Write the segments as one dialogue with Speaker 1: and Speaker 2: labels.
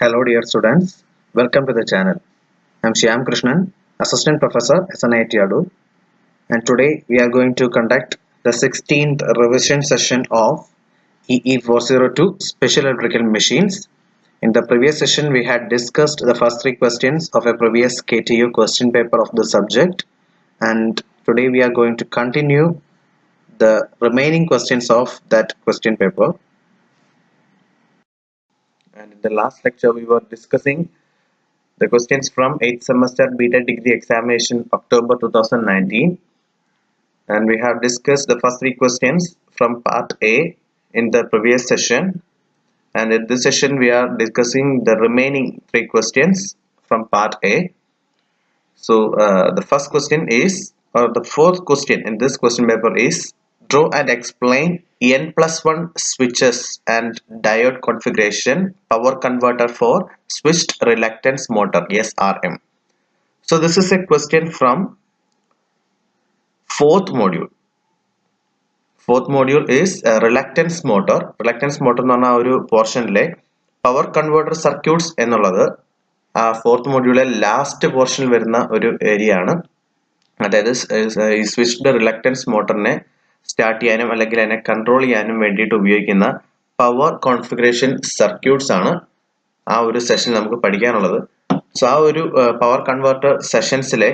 Speaker 1: Hello dear students, welcome to the channel. I am Shyam Krishnan, Assistant Professor SNIT Adu, and today we are going to conduct the 16th revision session of EE 402 Special Electrical Machines. In the previous session we had discussed the first three questions of a previous KTU question paper of the subject, and today we are going to continue the remaining questions of that question paper. And in the last lecture we were discussing the questions from 8th semester BTech degree examination October 2019, and we have discussed the first three questions from part A in the previous session, and in this session we are discussing the remaining three questions from part A. So the first question is, or the fourth question in this question paper is, draw and explain N+1 switches and diode configuration power converter for switched reluctance motor SRM. So this is a question from fourth module. Fourth module is reluctance motor. Reluctance motor എന്ന് പറഞ്ഞ ഒരു പോർഷനിലെ power converter circuits എന്നുള്ളത് ആ fourth മോഡ്യൂളിലെ last പോർഷനിൽ വരുന്ന ഒരു area ആണ്. അതായത് ഈ സ്വിച്ച്ഡ് റിലക്റ്റൻസ് മോട്ടറിനെ സ്റ്റാർട്ട് ചെയ്യാനും അല്ലെങ്കിൽ അതിനെ കൺട്രോൾ ചെയ്യാനും വേണ്ടിയിട്ട് ഉപയോഗിക്കുന്ന പവർ കോൺഫിഗറേഷൻ സർക്യൂട്ട്സ് ആണ് ആ ഒരു സെഷൻ നമുക്ക് പഠിക്കാനുള്ളത്. സോ ആ ഒരു പവർ കൺവേർട്ടർ സെഷൻസിലെ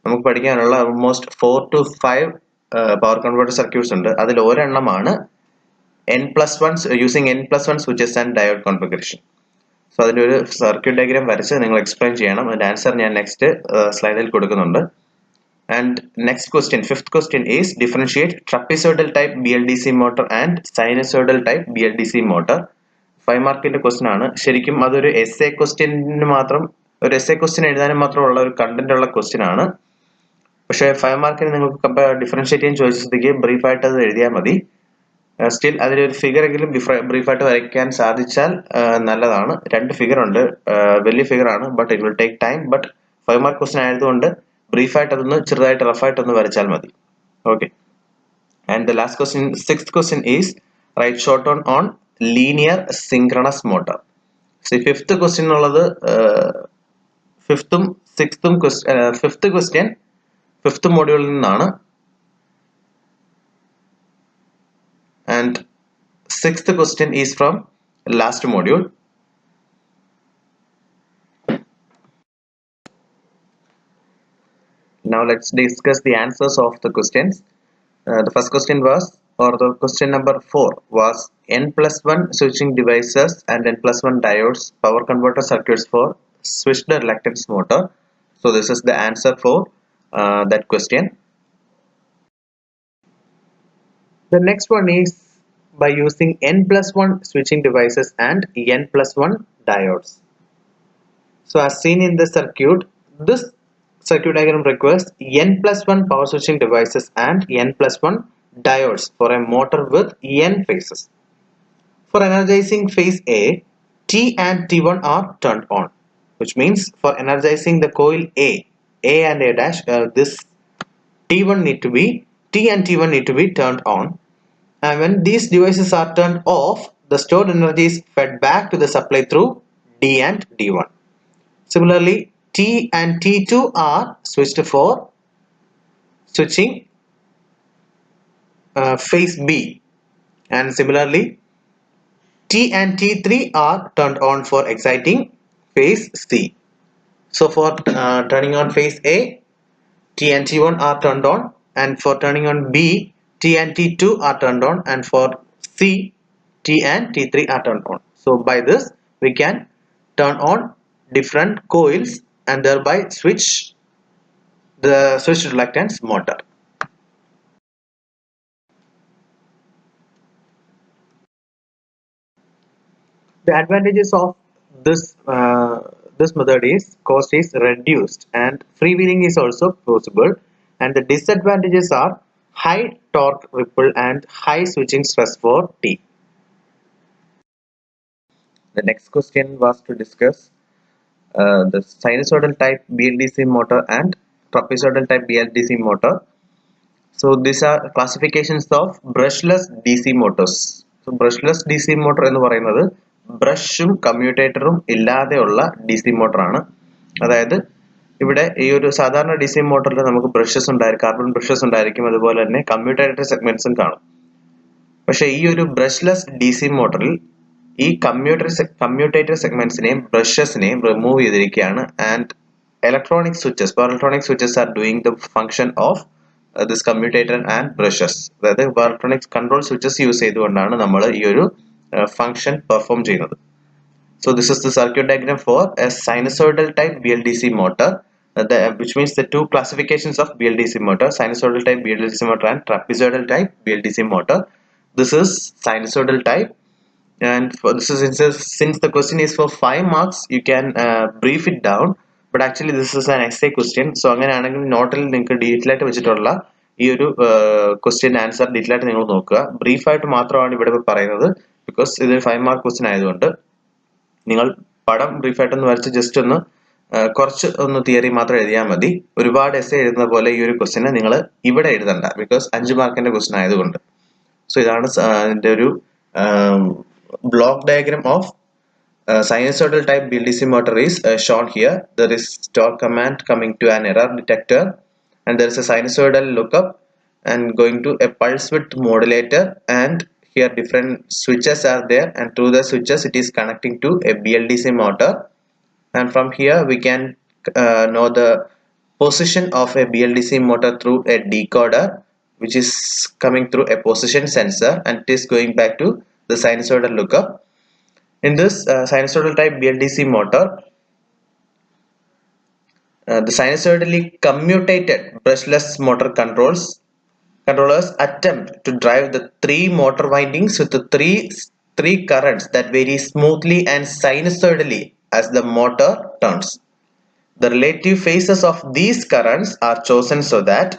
Speaker 1: നമുക്ക് പഠിക്കാനുള്ള almost 4 to 5 power converter circuits ഉണ്ട്. അതിൽ ഒരെണ്ണമാണ് using N+1 switches and diode configuration. So അതിൻ്റെ ഒരു സർക്യൂട്ട് ഡയഗ്രാം വരച്ച് നിങ്ങൾ എക്സ്പ്ലെയിൻ ചെയ്യണം. അതിൻ്റെ ആൻസർ ഞാൻ നെക്സ്റ്റ് സ്ലൈഡിൽ കൊടുക്കുന്നുണ്ട്. And next question, fifth question is, differentiate trapezoidal type BLDC motor and sinusoidal type BLDC motor. 5 മാർക്കിന്റെ ക്വസ്റ്റ്യൻ ആണ്. ശരിക്കും അതൊരു എസ്എ ക്വസ്റ്റ്യന് മാത്രം, ഒരു എസ്എ ക്വസ്റ്റ്യൻ എഴുതാനും മാത്രമുള്ള ഒരു കണ്ടന്റ് ഉള്ള ക്വസ്റ്റ്യൻ ആണ്. പക്ഷേ 5 മാർക്കിന് നിങ്ങൾക്ക് ഡിഫറൻഷിയേറ്റ് ചെയ്യാൻ ചോദിച്ചതിലേക്ക് ബ്രീഫായിട്ട് അത് എഴുതിയാൽ മതി. സ്റ്റിൽ അതിലൊരു ഫിഗർ എങ്കിലും ബ്രീഫായിട്ട് വരയ്ക്കാൻ സാധിച്ചാൽ നല്ലതാണ്. 2 ഫിഗർ ഉണ്ട്, വലിയ ഫിഗർ ആണ്, but it will take time. But 5 mark question ആയതുകൊണ്ട് ബ്രീഫായിട്ട് അതൊന്ന് ചെറുതായിട്ട് റഫായിട്ടൊന്ന് വരച്ചാൽ മതി. Okay. And the last question, sixth question is, write short on linear synchronous motor. Fifth question എന്നുള്ളത് ഫിഫ്ത്ത് ക്വസ്റ്റ്യൻ ഫിഫ്ത്ത് മോഡ്യൂളിൽ നിന്നാണ്. And sixth question is from last module. Now let's discuss the answers of the questions. The first question was, or the question number 4 was, N+1 switching devices and N+1 diodes power converter circuits for switched reluctance motor. So this is the answer for that question. The next one is, by using N+1 switching devices and N+1 diodes. So as seen in the circuit, this circuit diagram requires N+1 power switching devices and N+1 diodes for a motor with N phases. For energizing phase A, T and T1 are turned on, which means for energizing the coil A and A dash, this T and T1 need to be turned on. And when these devices are turned off, the stored energy is fed back to the supply through D and D1. Similarly, T and T2 are switched for switching phase B, and similarly T and T3 are turned on for exciting phase C. So for turning on phase A, T and T1 are turned on, and for turning on B, T and T2 are turned on, and for C, T and T3 are turned on. So by this we can turn on different coils and thereby switch the switched reluctance motor. The advantages of this method is, cost is reduced and freewheeling is also possible, and the disadvantages are high torque ripple and high switching stress for T. The next question was to discuss the sinusoidal type BLDC motor and trapezoidal type BLDC motor. So these are classifications of brushless DC motors. So brushless DC motor എന്ന് പറയുന്നത് ബ്രഷും കമ്മ്യൂട്ടേറ്ററും ഇല്ലാതെയുള്ള DC മോട്ടറാണ്. അതായത് ഇവിടെ ഈ ഒരു സാധാരണ DC മോട്ടറിൽ നമുക്ക് brushes ഉണ്ടായിരിക്കും, carbon brushes ഉണ്ടായിരിക്കും, അതുപോലെ തന്നെ കമ്മ്യൂട്ടേറ്റർ സെഗ്മെന്റ്സും കാണും. പക്ഷെ ഈ ഒരു ബ്രഷ്ലെസ് DC മോട്ടറിൽ ഈ കമ്മ്യൂട്ടേറ്റർ സെഗ്മെന്റ്സിനെയും ബ്രഷസിനെയും റിമൂവ് ചെയ്തിരിക്കുകയാണ്. And electronic switches are doing the function of this commutator and brushes. അതായത് ഇലക്ട്രോണിക് കൺട്രോൾ സ്വിച്ചസ് യൂസ് ചെയ്തുകൊണ്ടാണ് നമ്മൾ ഈ ഒരു ഫംഗ്ഷൻ പെർഫോം ചെയ്യുന്നത്. So this is the circuit diagram for a sinusoidal type BLDC motor, which means the two classifications of BLDC motor: sinusoidal type BLDC motor and trapezoidal type BLDC motor. This is sinusoidal type, and since the question is for 5 marks, you can brief it down. But actually this is an essay question, so അങ്ങനെയാണെങ്കിൽ നോട്ടിൽ നിങ്ങൾക്ക് detail ആയിട്ട് വെച്ചിട്ടുള്ള ഈ ഒരു question answer detail ആയിട്ട് നിങ്ങൾ നോക്കുക. ബ്രീഫ് ആയിട്ട് മാത്രമാണ് ഇവിടെ പറയുന്നത്, ബിക്കോസ് ഇത് 5 മാർക്ക് ക്വസ്റ്റ്യൻ ആയതുകൊണ്ട്. നിങ്ങൾ പടം ബ്രീഫായിട്ടൊന്ന് വരച്ച് ജസ്റ്റ് ഒന്ന് കുറച്ച് ഒന്ന് തിയറി മാത്രം എഴുതിയാൽ മതി. ഒരുപാട് എസ്സേ എഴുതുന്ന പോലെ ഈ ഒരു ക്വസ്റ്റ്യന് നിങ്ങൾ ഇവിടെ എഴുതണ്ട, ബിക്കോസ് 5 മാർക്കിന്റെ ക്വസ്റ്റ്യൻ ആയതുകൊണ്ട്. സോ ഇതാണ് ഇതിന്റെ ഒരു block diagram of sinusoidal type BLDC motor is shown here. There is torque command coming to an error detector, and there is a sinusoidal lookup and going to a pulse width modulator, and here different switches are there, and through the switches it is connecting to a BLDC motor. And from here we can know the position of a BLDC motor through a decoder, which is coming through a position sensor, and it is going back to the sinusoidal lookup. In this sinusoidal type BLDC motor, the sinusoidally commutated brushless motor controllers attempt to drive the 3 motor windings with the three currents that vary smoothly and sinusoidally as the motor turns. The relative phases of these currents are chosen so that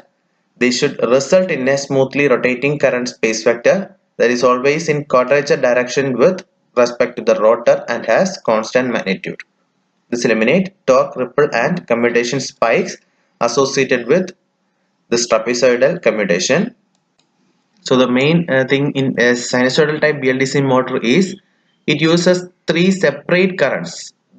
Speaker 1: they should result in a smoothly rotating current space vector that is always in quadrature direction with respect to the rotor and has constant magnitude. This eliminates torque, ripple and commutation spikes associated with this trapezoidal commutation. So the main thing in a sinusoidal type BLDC motor is it uses 3 separate currents.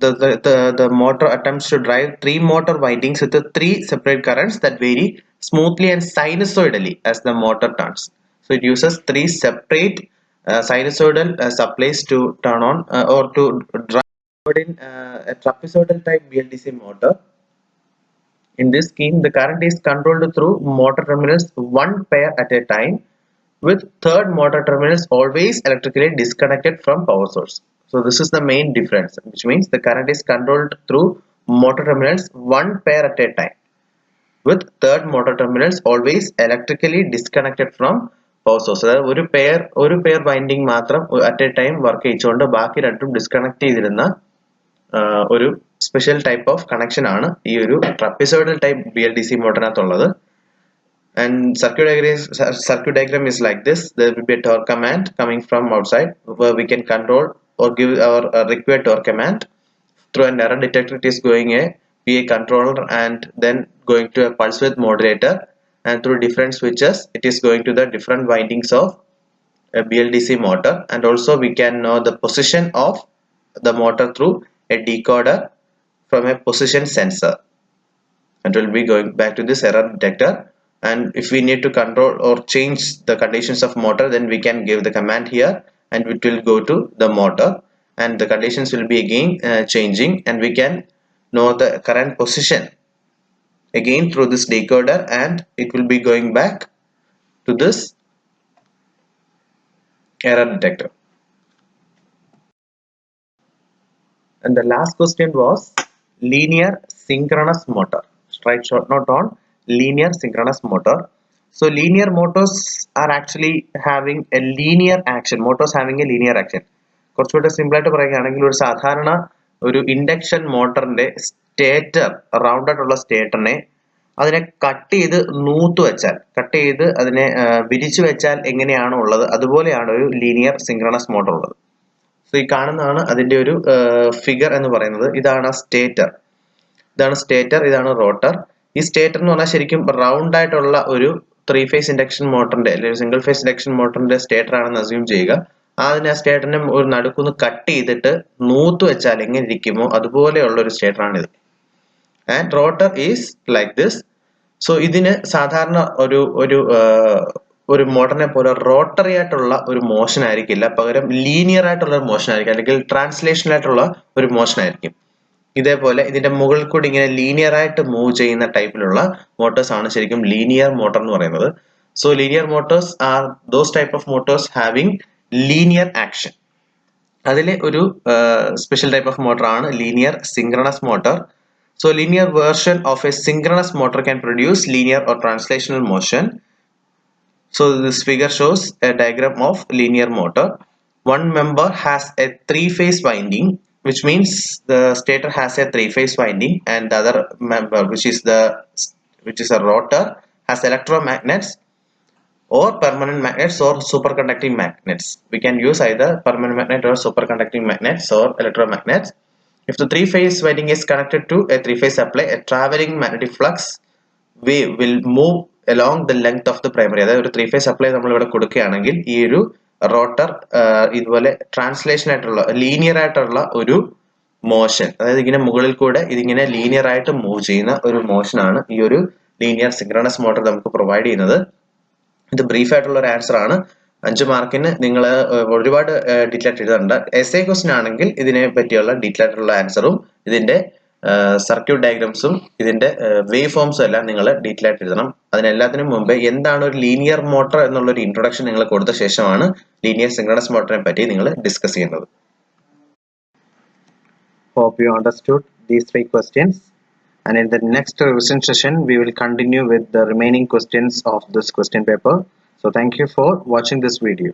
Speaker 1: The motor attempts to drive 3 motor windings with the 3 separate currents that vary smoothly and sinusoidally as the motor turns. So it uses 3 separate sinusoidal supplies to turn on or to drive. In a trapezoidal type BLDC motor, in this scheme the current is controlled through motor terminals 1 pair at a time, with third motor terminals always electrically disconnected from power source. So this is the main difference, which means the current is controlled through motor terminals 1 pair at a time, with third motor terminals always electrically disconnected from power source. അതായത് ഒരു pair winding മാത്രം at A time work ചെയ്തുകൊണ്ട് ബാക്കി രണ്ടും disconnect ചെയ്തിരുന്ന ഒരു special type of connection ആണ് ഈ ഒരു trapezoidal type BLDC മോട്ടറിനകത്തുള്ളത്. And circuit diagram is like this. There will be a torque command coming from outside where we can control or give our required torque command. Through an error detector it is going a PA controller and then going to a pulse width modulator, and through different switches it is going to the different windings of a BLDC motor. And also we can know the position of the motor through a decoder from a position sensor, and will be going back to this error detector. And if we need to control or change the conditions of motor, then we can give the command here and it will go to the motor, and the conditions will be again changing, and we can know the current position again through this decoder, and it will be going back to this error detector. And the last question was linear synchronous motor. Write short note on linear synchronous motor. So linear motors are actually having a linear action. Motors having a linear action. കുറച്ചുകൂടെ simple ആയിട്ട് പറയുകയാണെങ്കിൽ ഒരു സാധാരണ ഒരു induction മോട്ടറിന്റെ stator round ആയിട്ടുള്ള സ്റ്റേറ്ററിനെ അതിനെ cut ചെയ്ത് അതിനെ വിരിച്ചു വെച്ചാൽ എങ്ങനെയാണോ ഉള്ളത് അതുപോലെയാണ് ഒരു ലീനിയർ സിങ്ക്രണസ് മോട്ടർ ഉള്ളത്. സോ ഈ കാണുന്നതാണ് അതിന്റെ ഒരു ഫിഗർ എന്ന് പറയുന്നത്. ഇതാണ് സ്റ്റേറ്റർ, ഇതാണ് റോട്ടർ. ഈ സ്റ്റേറ്റർ എന്ന് പറഞ്ഞാൽ ശരിക്കും റൗണ്ട് ആയിട്ടുള്ള ഒരു 3 ഫേസ് ഇൻഡക്ഷൻ മോട്ടറിന്റെ അല്ലെങ്കിൽ സിംഗിൾ ഫേസ് ഇൻഡക്ഷൻ മോട്ടറിന്റെ സ്റ്റേറ്റർ ആണെന്ന് അസ്യൂം ചെയ്യുക. അതിന് ആ സ്റ്റേറ്ററിനെ ഒരു നടുക്കൊന്ന് കട്ട് ചെയ്തിട്ട് നൂത്ത് വെച്ചാൽ എങ്ങനെ ഇരിക്കുമോ അതുപോലെയുള്ള ഒരു സ്റ്റേറ്ററാണിത്. And rotor is like this. So ഇതിന് സാധാരണ ഒരു മോട്ടറിനെ പോലെ റോട്ടറി ആയിട്ടുള്ള ഒരു മോഷൻ ആയിരിക്കില്ല, പകരം ലീനിയർ ആയിട്ടുള്ള ഒരു മോഷൻ ആയിരിക്കും, അല്ലെങ്കിൽ ട്രാൻസ്ലേഷണൽ ആയിട്ടുള്ള ഒരു മോഷൻ ആയിരിക്കും. ഇതേപോലെ ഇതിന്റെ മുകളിൽ കൂടി ഇങ്ങനെ ലീനിയർ ആയിട്ട് മൂവ് ചെയ്യുന്ന ടൈപ്പിലുള്ള മോട്ടോഴ്സ് ആണ് ശരിക്കും ലീനിയർ മോട്ടോർ എന്ന് പറയുന്നത്. So linear Motors are those type of Motors having linear action. അതിലെ ഒരു സ്പെഷ്യൽ ടൈപ്പ് ഓഫ് മോട്ടർ ആണ് linear synchronous motor. So linear version of a synchronous motor can produce linear or translational motion. So this figure shows a diagram of linear motor. One member has a three-phase winding, which means the stator has a three-phase winding, and the other member, which is a rotor, has electromagnets or permanent magnets or superconducting magnets. We can use either permanent magnet or superconducting magnets or electromagnets. If the three-phase winding is connected to a three-phase supply, a traveling magnetic flux wave will move along the length of the primary. അതായത് ഒരു three phase supply നമ്മൾ ഇവിടെ കൊടുക്കുകയാണെങ്കിൽ ഈ ഒരു rotor ഇതുപോലെ translation ആയിട്ടുള്ള linear ആയിട്ടുള്ള ഒരു മോഷൻ, അതായത് ഇങ്ങനെ മുകളിൽ കൂടെ ഇതിങ്ങനെ ലീനിയർ ആയിട്ട് മൂവ് ചെയ്യുന്ന ഒരു മോഷൻ ആണ് ഈ ഒരു ലീനിയർ സിങ്ക്രണസ് മോട്ടർ നമുക്ക് പ്രൊവൈഡ് ചെയ്യുന്നത്. ഇത് ബ്രീഫ് ആയിട്ടുള്ള ഒരു ആൻസർ ആണ്. 5 മാർക്കിന് നിങ്ങൾ ഒരുപാട് ഡീറ്റെയിൽ ആയിട്ട് എഴുതണ്ട. എസ്എ ക്വസ്റ്റ്യൻ ആണെങ്കിൽ ഇതിനെ പറ്റിയുള്ള ഡീറ്റെയിൽ ആയിട്ടുള്ള ആൻസറും ഇതിന്റെ സർക്യൂട്ട് ഡയഗ്രാംസും ഇതിന്റെ വേവ് ഫോംസും എല്ലാം നിങ്ങൾ ഡീറ്റെയിൽ ആയിട്ട് എഴുതണം. അതിനെല്ലാത്തിനും മുമ്പ് എന്താണ് ഒരു ലീനിയർ മോട്ടർ എന്നുള്ള ഒരു ഇൻട്രൊഡക്ഷൻ നിങ്ങൾ കൊടുത്ത ശേഷമാണ് ലീനിയർ സിങ്ക്രണസ് മോട്ടറിനെ പറ്റി നിങ്ങൾ ഡിസ്കസ് ചെയ്യുന്നത്. Hope you understood these 3 questions, and in the next revision session we will continue with the remaining questions of this question paper. So thank you for watching this video.